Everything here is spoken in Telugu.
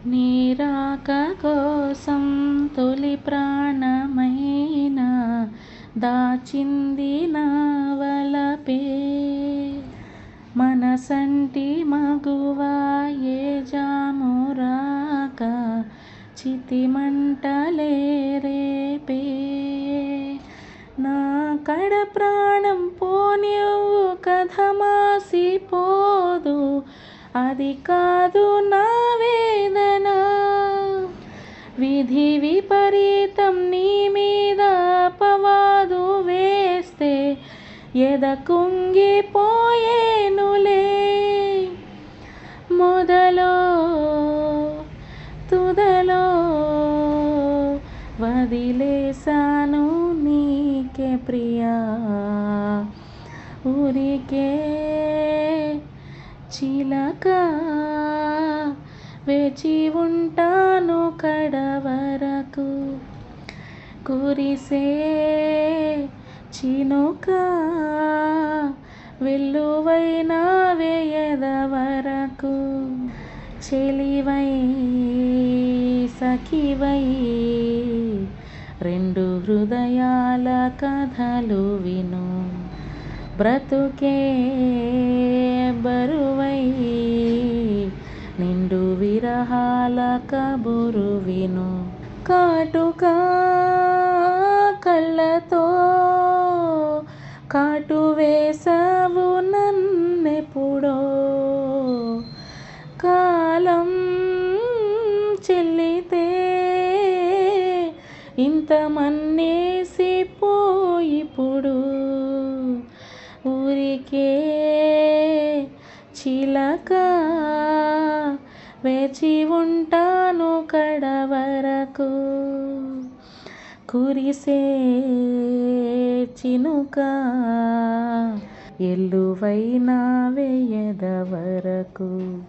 నీరాక కోసం తొలి ప్రాణమైనా దాచింది నా వలపే. మనసంటి మగువా ఏ జామురాక చితిమంటలే రేపే. నా కడ ప్రాణం పోనివ్వు కథ మాసిపోదు, అది కాదు నా వేదన. విధి విపరీతం నీ మీద అపవాదు వేస్తే ఎద కుంగిపోయేనులే. మొదలో తుదలో వదిలేసాను నీకే ప్రియా. ఊరికే చిలక వేచి ఉంటాను కడవరకు. కురిసే చినుక వెల్లువైన వేయద వరకు. చెలివై సఖివై రెండు హృదయాల కథలు విను. బ్రతుకే బరువై నిండు విరహాల కబురు విను. కాటుక కళ్ళతో కాటు వేసావు నన్నెప్పుడో. కాలం చెల్లితే ఇంత మన్నేసిపోయిప్పుడు. ఊరికే చిలక వేచి ఉంటాను కడవరకు. కురిసే చినుక ఎల్లువైన వేయద వరకు.